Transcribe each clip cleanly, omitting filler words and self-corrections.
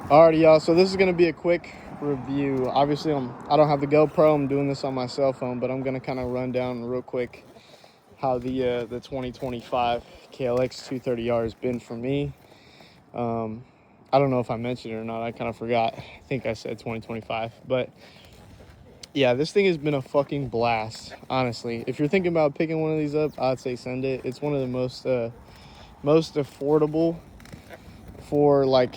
Alrighty, y'all. So this is gonna be a quick review. Obviously, I don't have the GoPro. I'm doing this on my cell phone, but I'm gonna kind of run down real quick how the 2025 KLX 230R has been for me. I don't know if I mentioned it or not. I kind of forgot. I think I said 2025, but yeah, this thing has been a fucking blast. Honestly, if you're thinking about picking one of these up, I'd say send it. It's one of the most affordable for like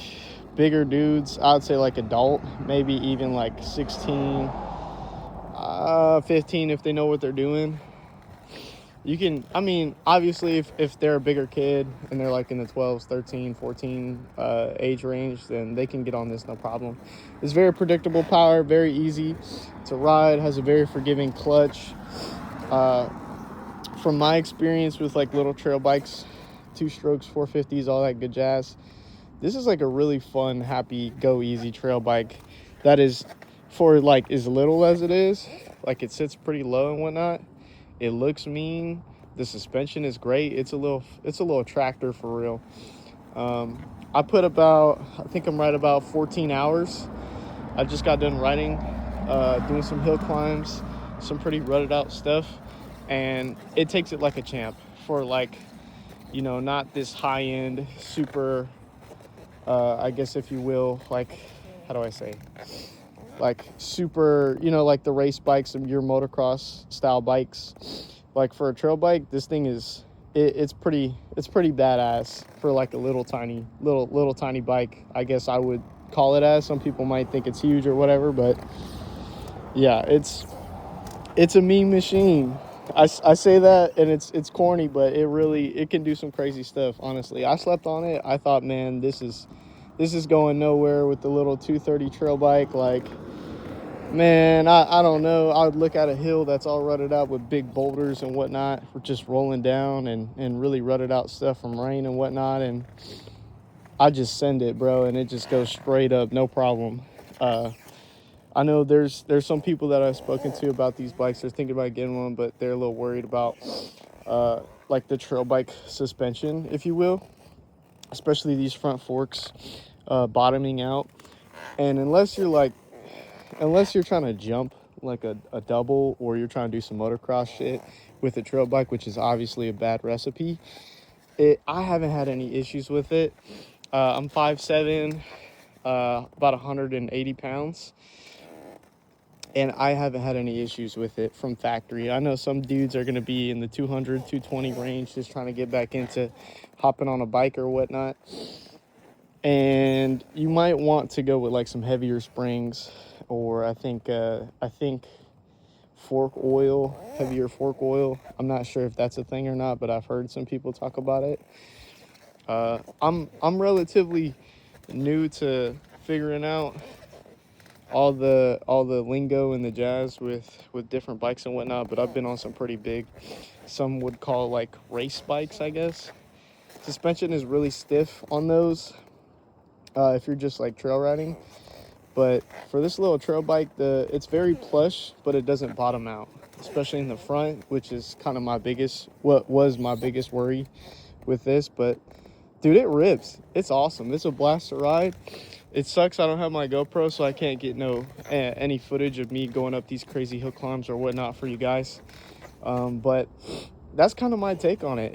bigger dudes. I'd say like adult, maybe even like 16, 15 if they know what they're doing. You can, I mean, obviously if they're a bigger kid and they're like in the 12s, 13, 14 age range, then they can get on this no problem. It's very predictable power, very easy to ride, has a very forgiving clutch. From my experience with like little trail bikes, 2-strokes, 450s, all that good jazz, this is like a really fun, happy, go easy trail bike that is, for like as little as it is, like it sits pretty low and whatnot. It looks mean. The suspension is great. It's a little tractor for real. I put about, I think I'm right about 14 hours. I just got done riding, doing some hill climbs, some pretty rutted out stuff, and it takes it like a champ for like, not this high end, super, I guess if you will, like, how do I say? Like super, like the race bikes and your motocross style bikes. Like for a trail bike, this thing is, it's pretty badass for like a little tiny bike. I guess I would call it as. Some people might think it's huge or whatever, but yeah, it's a mean machine. I say that and it's corny, but it can do some crazy stuff. Honestly, I slept on it. I thought, man, this is going nowhere with the little 230 trail bike. Like, man, I don't know. I would look at a hill that's all rutted out with big boulders and whatnot, just rolling down and really rutted out stuff from rain and whatnot, and I just send it, bro, and it just goes straight up, no problem. I know there's some people that I've spoken to about these bikes. They're thinking about getting one, but they're a little worried about like the trail bike suspension, if you will, especially these front forks bottoming out. And unless you're trying to jump like a double, or you're trying to do some motocross shit with a trail bike, which is obviously a bad recipe, I haven't had any issues with it. I'm 5'7", about 180 pounds, and I haven't had any issues with it from factory. I know some dudes are going to be in the 200, 220 range just trying to get back into hopping on a bike or whatnot. And you might want to go with like some heavier springs, or I think heavier fork oil. I'm not sure if that's a thing or not, but I've heard some people talk about it. I'm relatively new to figuring out all the lingo and the jazz with different bikes and whatnot, but I've been on some pretty big, some would call like race bikes, I guess. Suspension is really stiff on those if you're just like trail riding. But for this little trail bike, it's very plush, but it doesn't bottom out, especially in the front, which is kind of what was my biggest worry with this. But dude, it rips. It's awesome. It's a blast to ride. It sucks I don't have my GoPro, so I can't get any footage of me going up these crazy hill climbs or whatnot for you guys. But that's kind of my take on it.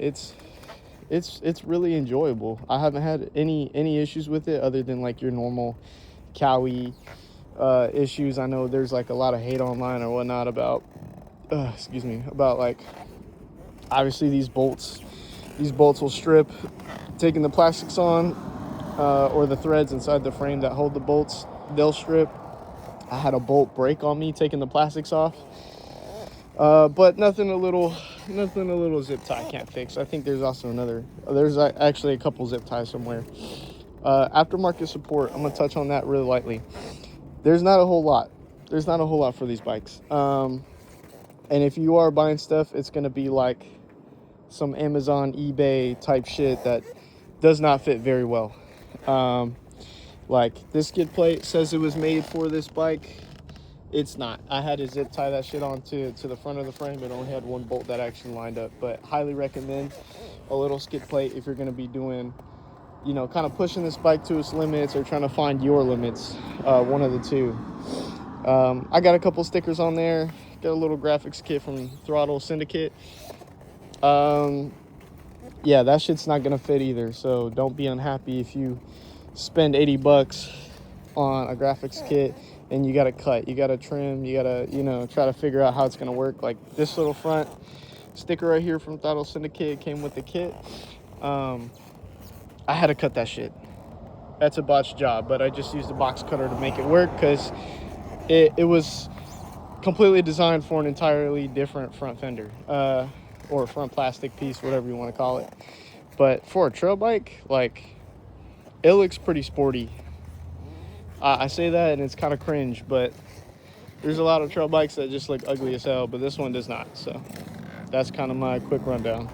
It's really enjoyable. I haven't had any issues with it other than like your normal Cowie issues. I know there's like a lot of hate online or whatnot about about like, obviously these bolts will strip taking the plastics on, or the threads inside the frame that hold the bolts, they'll strip. I had a bolt break on me taking the plastics off, but nothing a little zip tie can't fix. I think there's actually a couple zip ties somewhere. Aftermarket support, I'm gonna touch on that really lightly. There's not a whole lot for these bikes, and if you are buying stuff, it's gonna be like some Amazon, eBay type shit that does not fit very well. Like this skid plate says it was made for this bike. It's not. I had to zip tie that shit onto the front of the frame. It only had one bolt that actually lined up, but highly recommend a little skid plate if you're going to be doing, you know, kind of pushing this bike to its limits or trying to find your limits, one of the two. I got a couple stickers on there. Got a little graphics kit from Throttle Syndicate. Yeah, that shit's not gonna fit either, so don't be unhappy if you spend 80 bucks on a graphics kit and you gotta cut, you gotta trim, you gotta, you know, try to figure out how it's gonna work. Like this little front sticker right here from Throttle Syndicate came with the kit. I had to cut that shit. That's a botched job, but I just used a box cutter to make it work because it was completely designed for an entirely different front fender, or front plastic piece, whatever you want to call it. But for a trail bike, like, it looks pretty sporty. I say that and it's kind of cringe, but there's a lot of trail bikes that just look ugly as hell, but this one does not. So that's kind of my quick rundown.